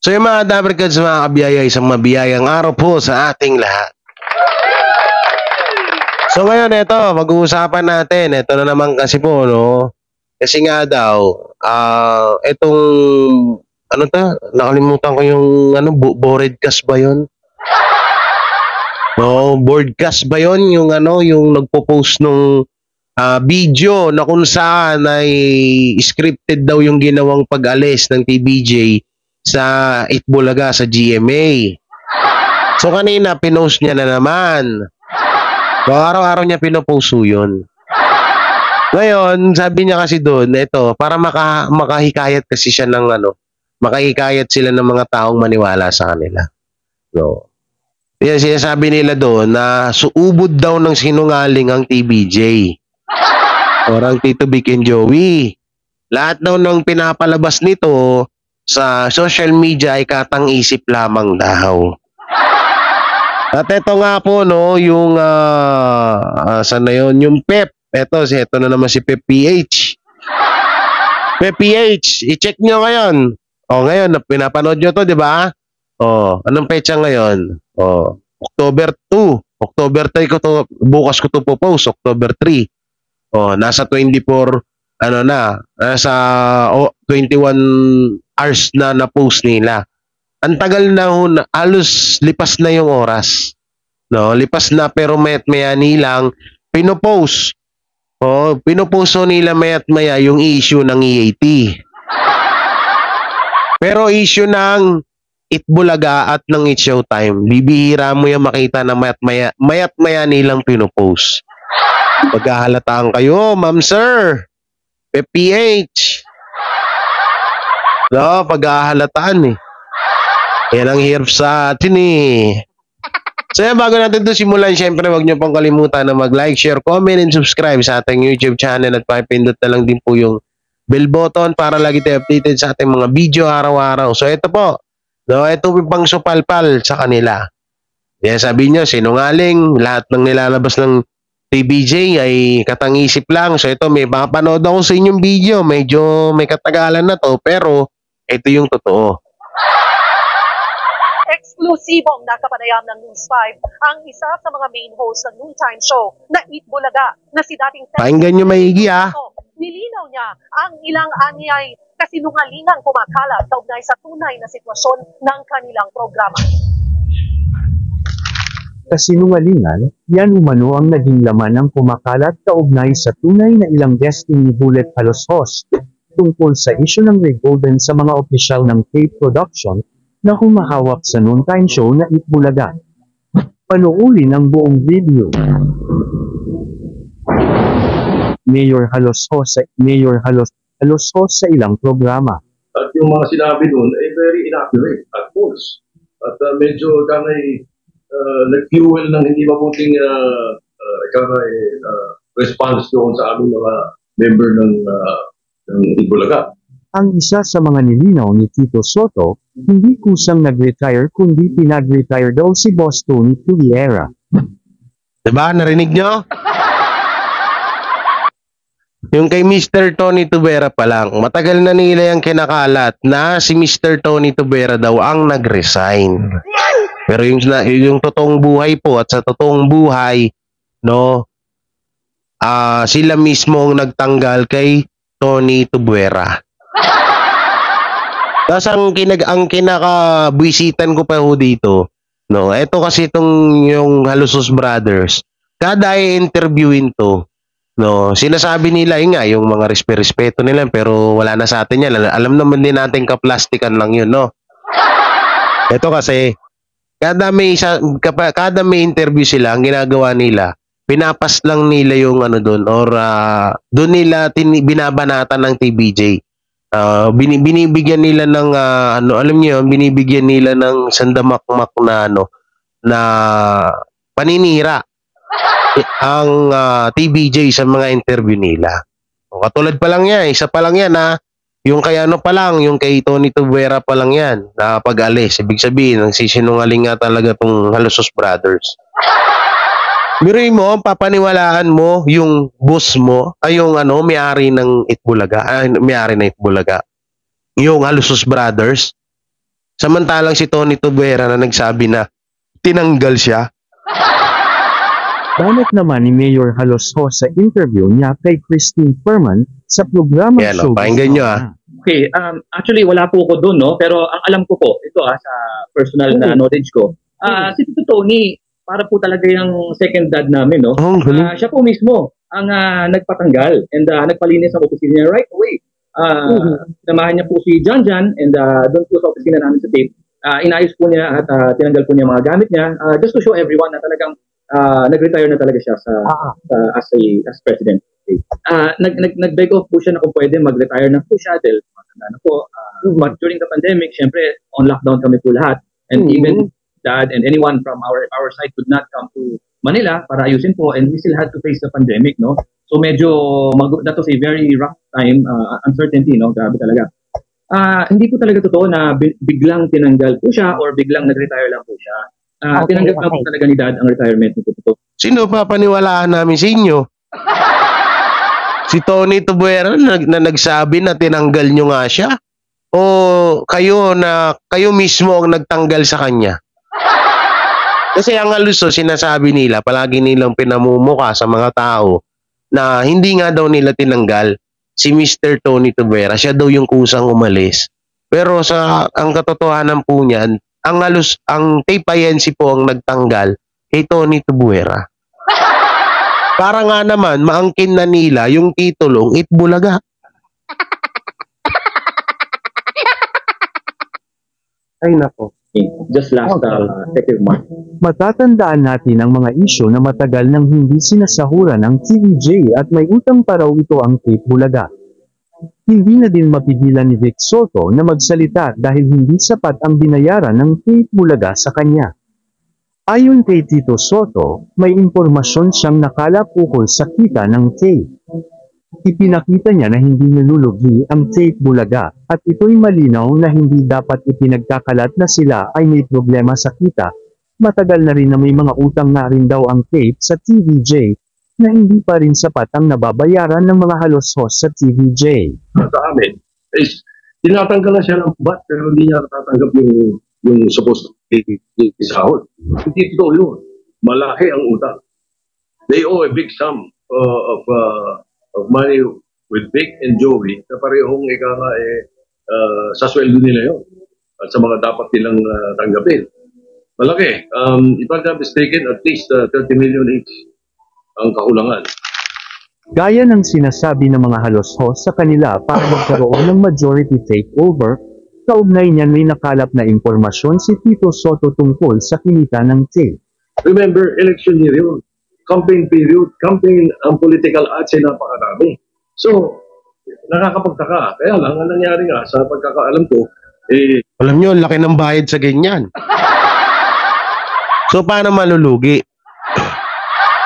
So yung mga Dabarkads, mga kabiyaya, isang mabiyayang araw po sa ating lahat. So ngayon, ito, mag-uusapan natin. Ito na naman kasi po, no? Kasi nga daw, itong, ano to? Nakalimutan ko yung, boardcast ba yun? No, broadcast ba yun? Yung yung nagpo-post nung video na kung saan ay scripted daw yung ginawang pag-alis ng TBJ sa Itbulaga sa GMA. So kanina pinost niya na naman. So araw-araw niya pinopost yun. Ngayon, sabi niya kasi doon, ito, para makahikayat kasi siya ng makahikayat sila ng mga taong maniwala sa kanila. No. Kaya sinasabi nila doon na suubod daw ng sinungaling ang TBJ. Orang Tito Vic and Joey. Lahat daw ng pinapalabas nito sa social media ay katang-isip lamang daw. At ito nga po, no, yung saan na yun? Yung Pep. Ito na naman si Pep PH. Pep PH, i-check nyo ngayon. Ngayon, pinapanood nyo to, di ba? Anong petsa ngayon? October 2. October 3 ko to, bukas ko to po-post, October 3. Nasa 24, nasa 21 hours na post nila. Ang tagal na halos lipas na yung oras. No, lipas na pero mayat-maya nilang pinopost. Pinopost nila mayat-maya yung issue ng EAT. Pero issue ng Itbulaga at ng It's Showtime, bibihira mo yung makita na mayat-maya nilang pinopost. Pagkahalataan kayo, ma'am sir. PPH. No, pagkahalataan eh. Yan ang hirap sa atin eh. So yan, bago natin ito simulan, syempre wag nyo pong kalimutan na mag-like, share, comment, and subscribe sa ating YouTube channel at pakipindot na lang din po yung bell button para lagi tayo updated sa ating mga video araw-araw. So ito po, no, ito yung pang supalpal sa kanila. Yan, sabi nyo, sinungaling, lahat ng nilalabas ng TBJ ay katang-isip lang. So ito, may mapanood ako sa inyong video, medyo may katagalan na to, pero ito yung totoo. Eksklusibong nakapanayam ng News 5 ang isa sa mga main host ng noontime show na Itbulaga na si dating pakinggan nyo maigi ha. Nilinaw niya ang ilang anyay kasinungalingang kumakalat kaugnay sa tunay na sitwasyon ng kanilang programa. Kasinungalingan, yan umano ang naging laman ng kumakalat kaugnay sa tunay na ilang guesting ni Bullet Haloshos tungkol sa isyu ng Ray Golden sa mga opisyal ng Tape Production na humahawak sa noontime show na Itbulaga. Panuulin ang buong video. Mayor Haloshos sa ilang programa. At yung mga sinabi doon ay very inaccurate at false. At medyo nag-fuel ng hindi mabuting response doon sa aming mga member ng Itbulaga. Ang isa sa mga nilinaw ni Tito Soto, hindi kusang nag-retire kundi pinag-retire daw si Boss Tony Tuliera. Diba? Narinig nyo? Yung kay Mr. Tony Tubera pa lang, matagal na nila yung kinakalat na si Mr. Tony Tubera daw ang nag-resign. Pero yung totoong buhay po, at sa totoong buhay, no, sila mismo ang nagtanggal kay Tony Tubera. Tapos ang kinakabwisitan ko pa ho dito, no, eto kasi yung Haloshos Brothers, kada i-interviewin to, no, sinasabi nila yung mga respeto nila, pero wala na sa atin yan. Alam naman din natin kaplastikan lang yun, no. Ito kasi kada may interview sila, ang ginagawa nila, pinapas lang nila yung doon, or doon nila binabanatan ng TBJ. Binibigyan nila ng alam niyo, binibigyan nila ng sandamakmak na na paninira ang TBJ sa mga interview nila. Katulad pa lang yan, isa pa lang yan yung kay pa lang, yung kay Tony Tubera pa lang yan na pag-alis. Ibig sabihin, ang sisinungaling nga talaga tong Haloshos Brothers. Biruin mo, papaniwalaan mo yung boss mo, ay yung may-ari ng Itbulaga, may-ari ng Itbulaga, yung Haloshos Brothers. Samantalang si Tony Tubuera na nagsabi na tinanggal siya. Banat naman ni Mayor Haloso sa interview niya kay Christine Perman sa programa Yan, Showbiz pakinggan nyo, Corner. Okay, actually wala po ako doon, no? Pero ang alam ko po, ito sa personal na knowledge ko, si Tito Tony, para po talaga yung second dad namin, no? Oh, galing. Siya po mismo ang nagpatanggal and nagpalinis ng opisina niya right away. Namahan niya po si John and doon po sa opisina namin sa tape, inayos po niya at tinanggal po niya mga gamit niya just to show everyone na talagang nag-retire na talaga siya as president. Nag-beg off po siya na kung pwede mag-retire na po siya dahil matanda na po. But during the pandemic, syempre on lockdown kami po lahat and even Dad and anyone from our side could not come to Manila para ayusin po and we still had to face the pandemic, no? So medyo that was a very rough time, uncertainty, no? Grabe talaga. Hindi po talaga totoo na biglang tinanggal po siya or biglang nag-retire lang po siya. Tinanggap na po talaga ni Dad ang retirement ni Tito. Sino papaniwalaan namin sa inyo? Si Tony Tubuera na nagsabi na tinanggal nyo nga siya? O kayo mismo ang nagtanggal sa kanya? Kasi ang haluso, sinasabi nila, palagi nilang pinamumuka sa mga tao na hindi nga daw nila tinanggal si Mr. Tony Tubuera. Siya daw yung kusang umalis. Pero ang katotohanan po niyan, ang Tape-INC po ang nagtanggal kay Tony Tubuera. Para nga naman, maangkin na nila yung titulong Itbulaga. Ay nako. Just last effective March. Matatandaan natin ang mga isyu na matagal nang hindi sinasahuran ng TVJ at may utang pa raw ito ang Tape Bulaga. Hindi na din mapigilan ni Vic Soto na magsalita dahil hindi sapat ang binayaran ng Tape Bulaga sa kanya. Ayon kay Tito Soto, may impormasyon siyang nakalap ukol sa kita ng tape. Ipinakita niya na hindi nilulugi ang Tape Bulaga at ito'y malinaw na hindi dapat ipinagkakalat na sila ay may problema sa kita. Matagal na rin na may mga utang na rin daw ang tape sa TVJ na hindi pa rin sapat ang nababayaran ng mga halos-host sa TVJ. Sa amin, is tinatanggal na siya ng bat pero hindi niya natatanggap yung supposed sahod. Hindi totoo yun. Malaki ang utang. They owe a big sum of money with Vic and Joey na parehong sa sweldo nila yun at sa mga dapat nilang tanggapin. Malaki. If I'm not mistaken, at least 30 million each ang kakulangan. Gaya ng sinasabi ng mga halos-host sa kanila para magkaroon ng majority takeover, kaugnay niyan may nakalap na impormasyon si Tito Soto tungkol sa kinita ng tape. Remember, election year yun. Campaign period. Campaign ang political ads ay napakarami. So, nakakapagtaka. Kaya lang, ang nangyari nga, sa pagkakaalam ko, alam nyo, laki ng bayad sa ganyan. So, paano malulugi?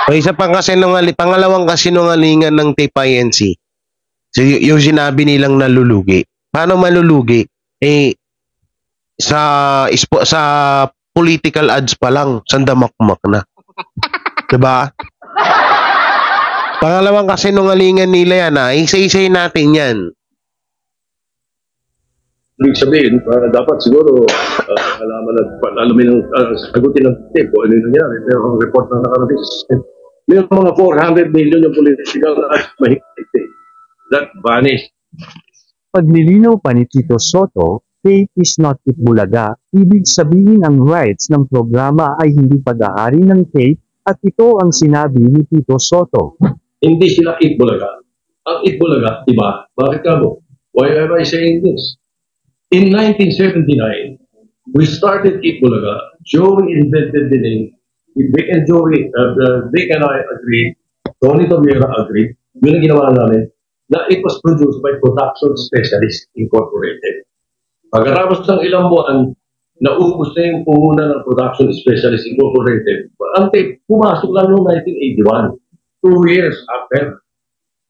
O isa pang pangalawang kasinungalingan ng Tape-INC. So, yung sinabi nilang nalulugi. Paano malulugi? Sa political ads pa lang, sandamakmak na. Diba? Pangalawang kasinungalingan nila yan, isa-isay natin yan. Ibig sabihin, dapat siguro alamin ng sagutin ng tape o ano yung nangyari. Pero ang report na nakarating sa system, may mga 400 million yung political ads mahigit. That vanished. Paglilinaw pa ni Tito Soto, tape is not Itbulaga, ibig sabihin ang rights ng programa ay hindi pag-aari ng tape at ito ang sinabi ni Tito Soto. Hindi sila Itbulaga. Ang Itbulaga, iba. Bakit ka mo? Why am I saying this? In 1979, we started Itbulaga. Joey invented the name. Vic and Joey, Vic and I agreed, Tony Tubuera agreed, yun ang ginawa namin, na it was produced by Production Specialist Incorporated. Pagkatapos ng ilang buwan, naubos na yung puhunan ng Production Specialist Incorporated. Ang tape, pumasok lang noong 1981. 2 years after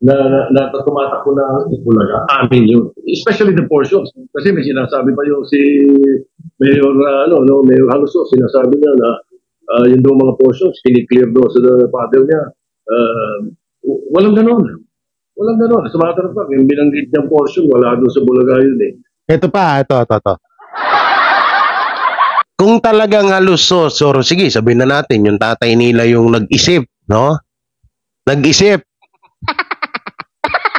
na tumatakbo na Itbulaga. Amin yun. Especially the portions. Kasi may sinasabi pa yung si Mayor, Mayor Haluso, sinasabi niya na yung doon mga portions, kiniklear doon sa paddle niya. Walang ganon. Walang ganon. Sa matter of fact, yung binanggit niyang portion, wala doon sa Bulaga yun eh. Ito pa, ito. kung talagang halusos, or sige, sabihin na natin, yung tatay nila yung nag-isip, no? Nag-isip.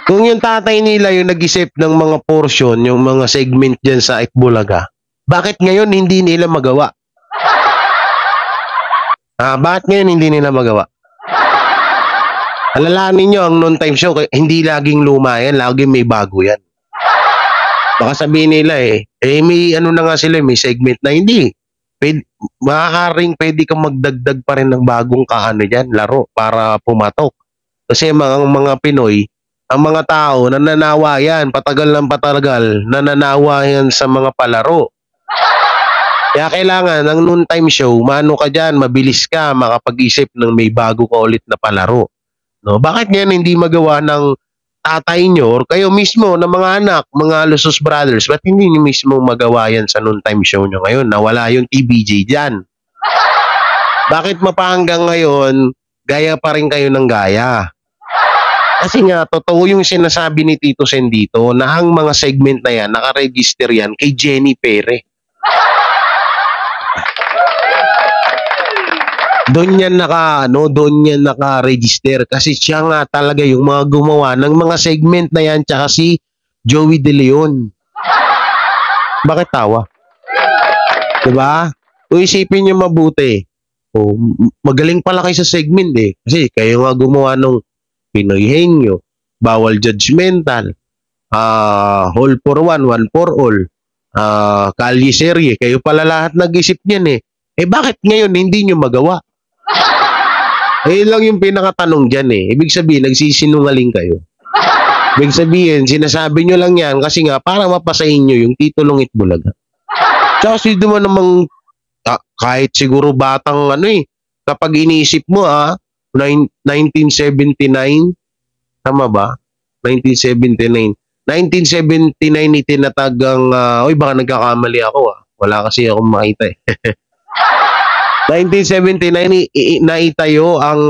Kung yung tatay nila yung nag-isip ng mga portion, yung mga segment dyan sa Itbulaga, bakit ngayon hindi nila magawa? Bakit ngayon hindi nila magawa? Alalahanin nyo, ang noon-time show, hindi laging luma yan, laging may bago yan. Baka sabihin nila may ano na nga sila, may segment na hindi. Maaaring pwede kang magdagdag pa rin ng bagong laro para pumatok. Kasi mga Pinoy, ang mga tao, nananawa yan, patagal ng patagal, nananawa yan sa mga palaro. Kaya kailangan ng noon time show, maano ka dyan, mabilis ka, makapag-isip ng may bago ka ulit na palaro. No? Bakit ngayon hindi magawa ng tatay nyo or kayo mismo na mga anak, mga Lusos Brothers, ba't hindi nyo mismo magawa yan sa noon time show nyo ngayon? Nawala yung TBJ dyan. Bakit mapahanggang ngayon, gaya pa rin kayo ng gaya? Kasi nga, totoo yung sinasabi ni Tito Sen dito na ang mga segment na yan, nakaregister yan kay Jenny Pere. Doon yan naka-register kasi siya nga talaga yung mga gumawa ng mga segment na yan tsaka si Joey De Leon. Bakit tawa? Diba? Kung isipin nyo mabuti, magaling pala kayo sa segment kasi kayo nga gumawa ng Pinoy Henyo, Bawal Judgmental, All for One, One for All, Kalye Serye, kayo pala lahat nag-isip niyan bakit ngayon hindi nyo magawa? Lang yung pinakatanong dyan Ibig sabihin, nagsisinungaling kayo. Ibig sabihin, sinasabi nyo lang yan kasi nga para mapasahin nyo yung titulong Itbulaga. Tsaka sino mo namang kahit siguro batang kapag iniisip mo 1979, tama ba? 1979 itinatagang baka nagkakamali ako wala kasi akong makita 1979 naitayo ang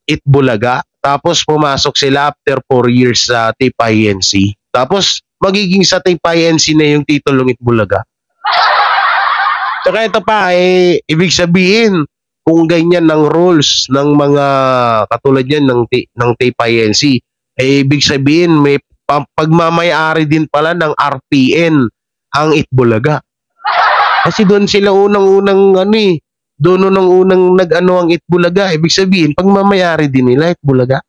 Itbulaga, tapos pumasok sila after 4 years sa TIP-INC, tapos magiging sa TIP-INC na yung titulong Itbulaga. Saka ito pa ibig sabihin kung ganyan ng rules ng mga katulad yan ng TIP-INC, ibig sabihin may pagmamayari din pala ng RPN ang Itbulaga. Kasi doon sila unang-unang doon unang ang Itbulaga, ibig sabihin pagmamayari din nila Itbulaga.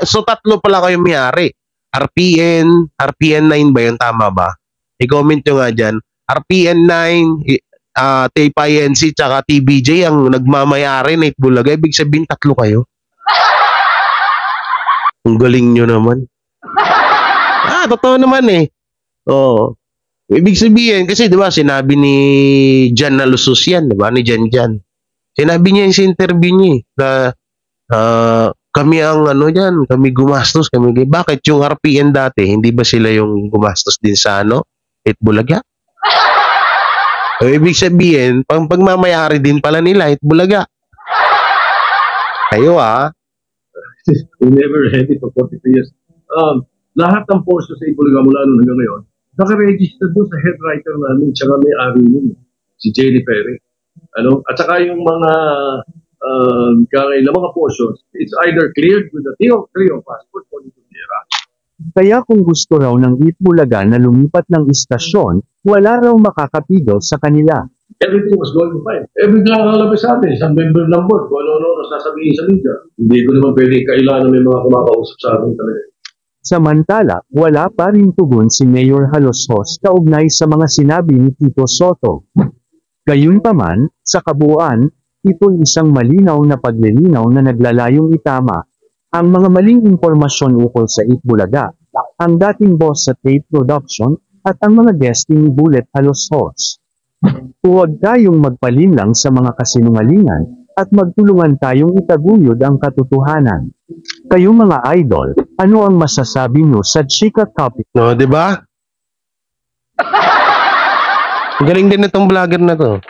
So tatlo pala kayo may-ari. RPN 9 ba yun, tama ba? I-comment nyo nga dyan. RPN 9, TIP-INC tsaka TBJ ang nagmamayari na Itbulaga, ibig sabihin tatlo kayo. Ang galing nyo naman. Totoo naman ibig sabihin, kasi diba sinabi ni Jan na Lusos yan, diba? Ni Jan. Sinabi niya sa interview niya na kami ang kami gumastos, bakit yung RPN dati, hindi ba sila yung gumastos din sa Itbulaga? Ibig sabihin, pagmamayari din pala nila Itbulaga. Kayo We never had it for 42 years. Lahat ng portion sa Itbulaga mula noon hanggang ngayon, naka-register doon sa head writer namin, tsaka may-ari nun, si Jenny Pere. At saka yung mga mga portions, it's either cleared with the TO3 passport o dito nila. Kaya kung gusto raw ng Itbulaga na lumipat ng istasyon, wala raw makakapigil sa kanila. Everything was going fine. Bigla lalabas sa atin, isang member ng board, kung ano nasasabihin sa media. Hindi ko naman pwede kailangan may mga kumakausap sa atin talaga. Samantala, wala pa rin tugon si Mayor Halosos kaugnay sa mga sinabi ni Tito Soto. Gayunpaman, sa kabuuan, ito'y isang malinaw na paglilinaw na naglalayong itama ang mga maling impormasyon ukol sa Itbulaga, ang dating boss sa tape production, at ang mga guesting ni Bullet Halosos. Huwag tayong magpalinlang sa mga kasinungalingan, at magtulungan tayong itaguyod ang katotohanan. Kayo mga idol, ano ang masasabi nyo sa chika topic? No, di ba? Galing din itong vlogger na to.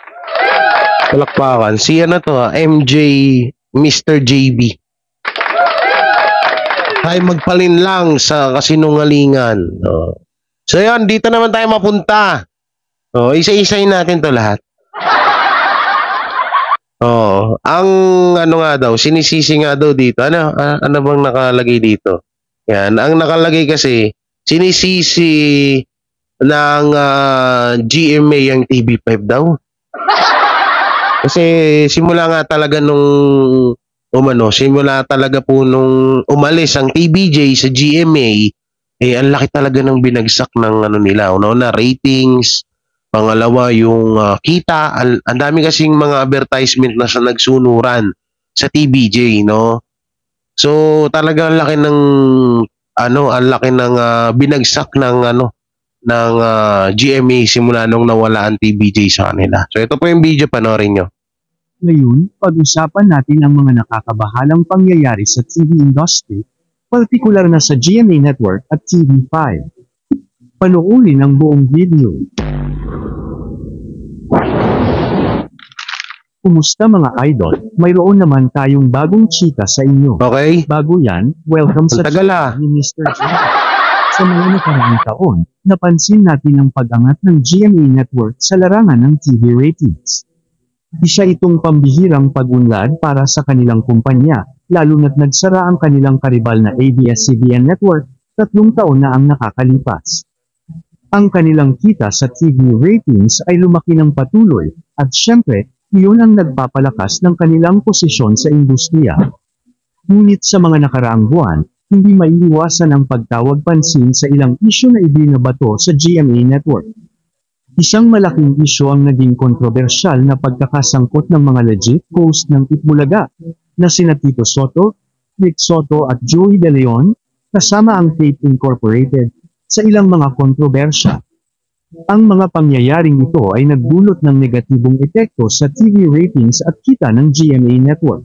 Palakpakan. Si MJ Mr. JB. Tayo magpalin lang sa kasinungalingan. No. So yan, dito naman tayo mapunta Oh, isa-isahin natin to lahat. Oh, ang ano nga daw, sinisisi nga daw dito. Ano bang nakalagay dito? Yan, ang nakalagay kasi sinisisi ng GMA ang TV5 daw. Kasi simula nga talaga simula talaga po nung umalis ang TVJ sa GMA, ang laki talaga ng binagsak ng nila. Una, ratings. Pangalawa, yung kita. Ang dami kasing mga advertisement na sa nagsunuran sa TVJ, no? So, talaga ang laki ng binagsak ng GMA simula nung nawala ang TVJ sa kanila. So, ito po yung video, panoorin nyo. Ngayon, pag-usapan natin ang mga nakakabahalang pangyayari sa TV industry, partikular na sa GMA Network at TV5. Panoorin ang buong video. Kumusta mga idol? Mayroon naman tayong bagong chika sa inyo. Okay? Bago yan, welcome sa Ang tagal chika ni Mr. Jimmy. Sa mga nakaraang taon, napansin natin ang pag-angat ng GMA Network sa larangan ng TV ratings. Isa itong pambihirang pag-unlad para sa kanilang kumpanya, lalo na't nagsara ang kanilang karibal na ABS-CBN Network, 3 taon na ang nakakalipas. Ang kanilang kita sa TV ratings ay lumaki ng patuloy, at syempre, iyon ang nagpapalakas ng kanilang posisyon sa industriya. Ngunit sa mga nakaraang buwan, hindi maiiwasan ang pagtawag pansin sa ilang isyu na ibinabato sa GMA Network. Isang malaking isyu ang naging kontrobersyal na pagkakasangkot ng mga legit host ng Itbulaga, na sina Tito Soto, Rick Soto at Joey De Leon, kasama ang Tape Incorporated, sa ilang mga kontrobersya. Ang mga pangyayaring ito ay nagdulot ng negatibong epekto sa TV ratings at kita ng GMA Network.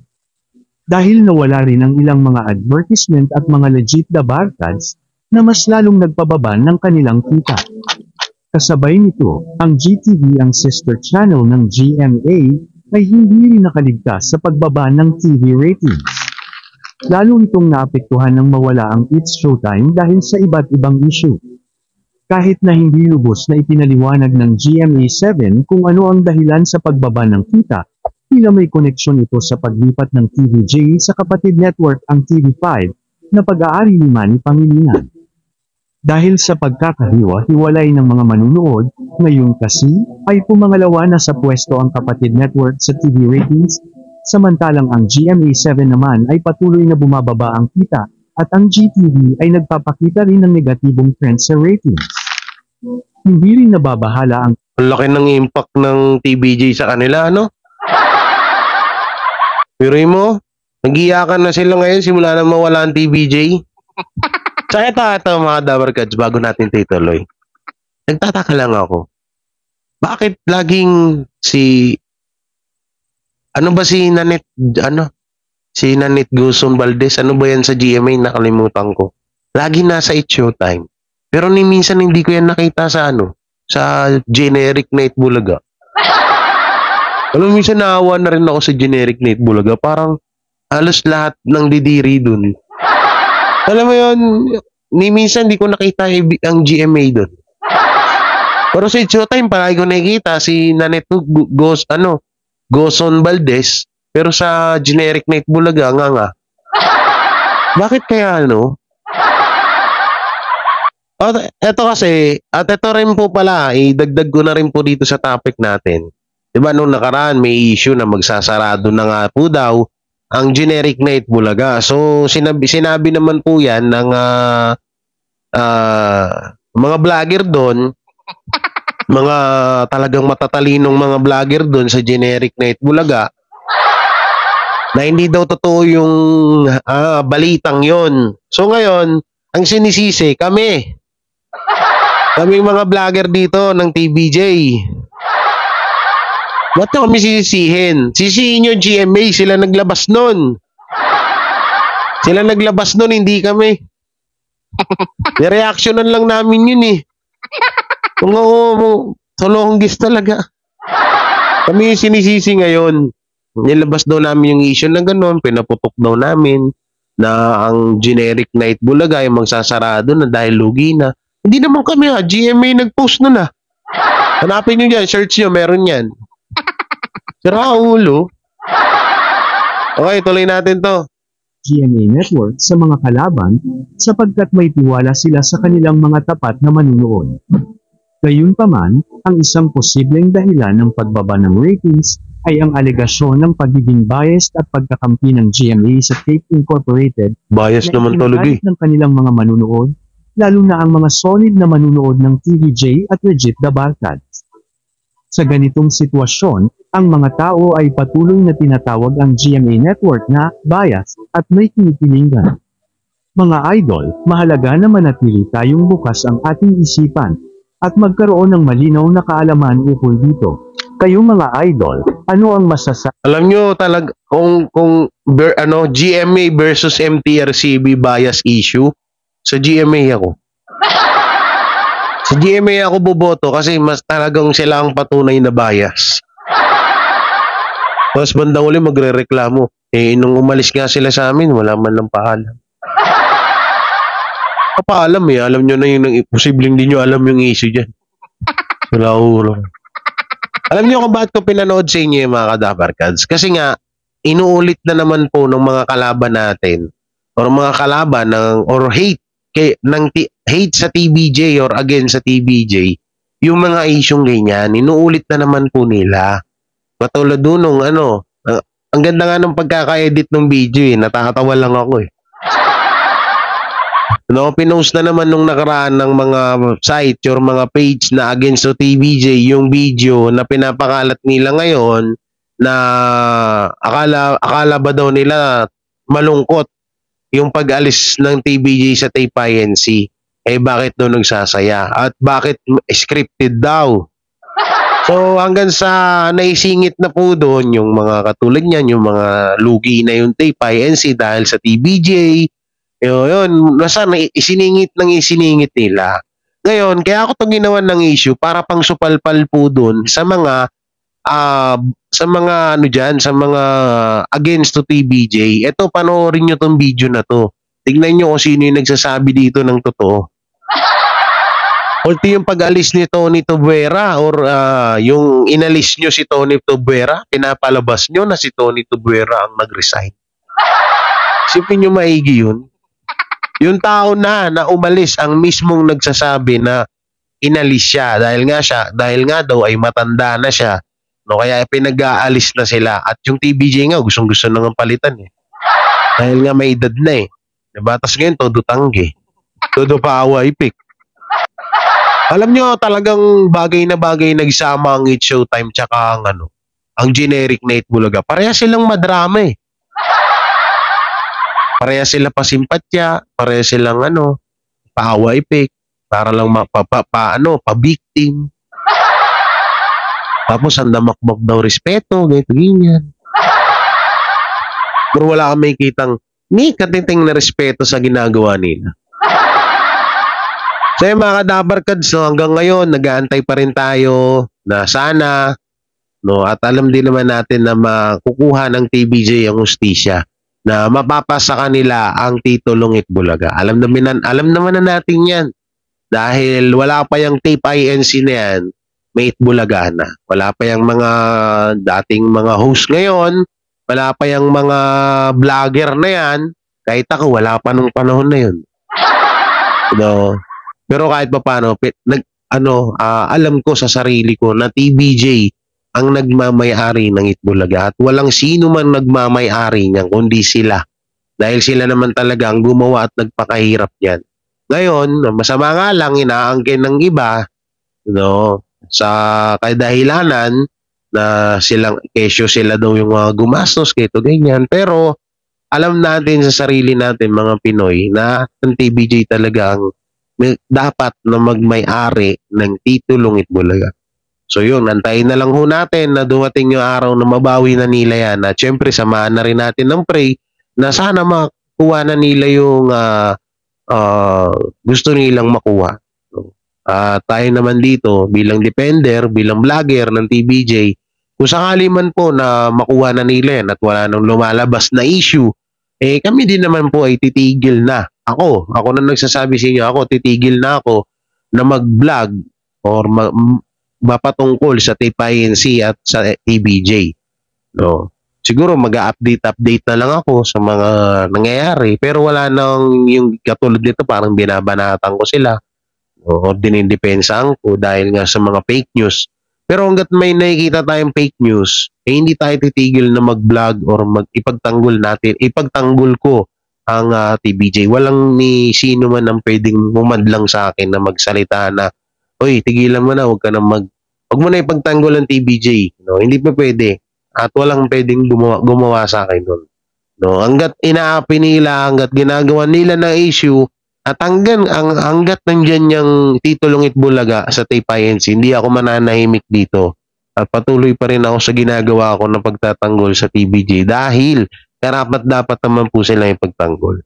Dahil nawala rin ang ilang mga advertisement at mga legit na barcads, na mas lalong nagpababa ng kanilang kita. Kasabay nito, ang GTV, ang sister channel ng GMA, ay hindi rin nakaligtas sa pagbaba ng TV ratings. Lalo itong naapektuhan ng mawala ang It's Showtime dahil sa iba't ibang issue. Kahit na hindi lubos na ipinaliwanag ng GMA7 kung ano ang dahilan sa pagbaba ng kita, tila may koneksyon ito sa paglipat ng TVJ sa kapatid network ang TV5, na pag-aari ni Manny Pangilinan. Dahil sa pagkakahiwa-hiwalay ng mga manunood, ngayon kasi, ay pumangalawa na sa pwesto ang kapatid network sa TV ratings, samantalang ang GMA7 naman ay patuloy na bumababa ang kita, at ang GTV ay nagpapakita rin ng negatibong trend sa ratings. Hindi rin nababahala ang laki ng impact ng TVJ sa kanila, ano? Pero mo, nag-iyakan na sila ngayon simula na mawala ang TVJ. So ito mga Dabarkads, bago natin tituloy. Nagtataka lang ako. Bakit laging si Nanette, si Nanette Guzon Valdez, ano ba yan sa GMA, nakalimutan ko. Lagi nasa It's Showtime. Pero ni minsan hindi ko yan nakita sa sa generic Night Bulaga. Alam mo, minsan naawa na rin ako sa generic Night Bulaga. Parang halos lahat ng didiri dun. Alam mo yun, ni minsan hindi ko nakita ang GMA dun. Pero sa It's Showtime, palagi ko nakikita si Nanette Guzon Valdez. Pero sa generic Night Bulaga, nga. Bakit kaya Eto kasi, at ito rin po pala, idagdag ko na rin po dito sa topic natin. Diba nung nakaraan, may issue na magsasarado na nga po daw ang generic Night Bulaga. So, sinabi naman po yan ng mga vlogger doon, mga talagang matatalinong mga vlogger doon sa generic Night Bulaga, na hindi daw totoo yung balitang yon. So ngayon, ang sinisisi, kaming mga vlogger dito ng TVJ. Ba't kami sisisihin? Sisihin yung GMA, sila naglabas nun. Sila naglabas nun, hindi kami. Nireactionan lang namin yun Solonggis talaga. Kami yung sinisisi ngayon. Nilabas daw namin yung issue na gano'n, pinaputok daw namin na ang generic Night Bulaga ay magsasarado na dahil lugi na. Hindi naman kami GMA nag-post nun Hanapin nyo dyan, search nyo, meron yan. Sira ulo. Okay, tuloy natin to. GMA Network sa mga kalaban, sapagkat may tiwala sila sa kanilang mga tapat na manunood. Gayunpaman, ang isang posibleng dahilan ng pagbaba ng ratings ay ang alegasyon ng pagiging biased at pagkakampi ng GMA sa Tape Incorporated Bias na naman talaga eh. itinatahik ng kanilang mga manunood, lalo na ang mga solid na manunood ng TVJ at legit na barkad. Sa ganitong sitwasyon, ang mga tao ay patuloy na tinatawag ang GMA Network na bias at may kinikilingan. Mga idol, mahalaga na manatili tayong bukas ang ating isipan at magkaroon ng malinaw na kaalaman ukol dito. Kayong mga idol, ano ang masasabi? Alam nyo talaga kung GMA versus MTRCB bias issue, sa GMA ako. Sa GMA ako boboto kasi mas talagang sila ang patunay na bias. Tapos bandang uli magre-reklamo. Eh, nung umalis nga sila sa amin, wala man lang paalam. Papaalam eh, alam nyo na yung posibleng di nyo alam yung issue dyan. Wala ulo. Alam nyo kung bakit ko pinanood sa inyo yung mga kadabarkads? Kasi nga, inuulit na naman po ng mga kalaban natin or mga kalaban or hate hate sa TBJ or against sa TBJ, yung mga isyong ganyan, inuulit na naman po nila. Katulad doon nung ang ganda nga ng pagkaka-edit ng video eh, natatawa lang ako eh. Pinost na naman nung nakaraan ng mga site or mga page na against to TBJ yung video na pinapakalat nila ngayon na akala ba daw nila malungkot yung pag-alis ng TBJ sa Tape INC. Eh bakit daw nagsasaya? At bakit scripted daw? So hanggang sa naisingit na po doon yung mga katulad niyan, yung mga lugi na yung Tape INC dahil sa TBJ. Yun, nasa isiningit nila. Ngayon, kaya ako itong ginawan ng issue para pang supalpal po doon sa mga sa mga against to TBJ. Ito, panoorin nyo tong video na to. Tingnan nyo kung sino yung nagsasabi dito ng totoo. Ulti yung pag-alis ni Tony Tubuera or yung inalis nyo si Tony Tubuera, pinapalabas nyo na si Tony Tubuera ang nag-resign. Sipin nyo maigi yun. Yung tao na umalis ang mismong nagsasabi na inalis siya dahil nga daw ay matanda na siya. No, kaya pinag-aalis na sila at yung TBJ nga gustong-gusto nang palitan eh. Dahil nga may edad na eh. Diba? Tapos ngayon todo tanggi. Todo paawa ipik. Alam nyo talagang bagay na bagay nagsama ang It's Showtime tsaka ang generic na Itbulaga. Pareha silang madrama eh. Pareha sila pasimpatya, pareha silang paawa ipik, para lang pa-victim. Tapos ang damakbak daw respeto, ganyan. Pero wala kang may kitang ni katiting na respeto sa ginagawa nila. So mga kadabarkads, hanggang ngayon, nag-aantay pa rin tayo na sana, at alam din naman natin na makukuha ng TBJ ang hustisya na mapapasa kanila ang titulong Itbulaga. Alam naman na natin yan. Dahil wala pa yung Tape INC na yan, may Itbulaga na. Wala pa yung mga dating mga host ngayon, wala pa yung mga vlogger na yan, kahit ako, wala pa nung panahon na yun. Pero kahit pa paano, alam ko sa sarili ko na TBJ ang nagmamay-ari ng Itbulaga at walang sino man nagmamay-ari niyan kundi sila. Dahil sila naman talaga ang gumawa at nagpakahirap niyan. Ngayon, masama nga lang inaangkin ng iba sa kadahilanan na kesyo sila daw yung mga gumastos kito ganyan. Pero alam natin sa sarili natin mga Pinoy na ang TBJ talaga ang dapat na magmay-ari ng titulong Itbulaga. So yun, antayin na lang ho natin na dumating yung araw na mabawi na nila yan. At syempre, samahan na rin natin ng pray na sana makuha na nila yung gusto nilang makuha. Tayo naman dito, bilang defender, bilang vlogger ng TBJ, kung sakali man po na makuha na nila yan at wala nang lumalabas na issue, kami din naman po ay titigil na. Ako na nagsasabi sa inyo, titigil na ako na mag-vlog or mapatungkol sa TIP-INC at sa TBJ. No. Siguro mag-update na lang ako sa mga nangyayari, pero wala nang yung katulad nito, parang binabanatan ko sila o dinidepensahan ko dahil nga sa mga fake news. Pero hanggat may nakikita tayong fake news, hindi tayo titigil na mag-vlog or ipagtanggol ko ang TBJ. Walang ni sino man ang pwedeng mumadlang sa akin na magsalita na, "Oy, tigilan mo na, wag mo na ipagtanggol ang TBJ." No, hindi pa pwede. At walang pwedeng gumawa sa akin doon. No, hanggat inaapi nila, hanggat ginagawa nila na issue, at hanggat nandyan yung titulong Itbulaga sa TIP-INC, hindi ako mananahimik dito. At patuloy pa rin ako sa ginagawa ko na pagtatanggol sa TBJ dahil karapat-dapat naman po sila yung pagtanggol.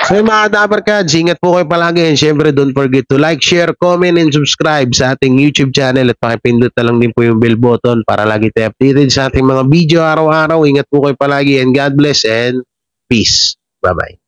So yung mga Dabarkads, ingat po kayo palagi, and syempre don't forget to like, share, comment, and subscribe sa ating YouTube channel at pakipindot na lang din po yung bell button para lagi tayo updated sa ating mga video araw-araw. Ingat po kayo palagi and God bless and peace. Bye-bye.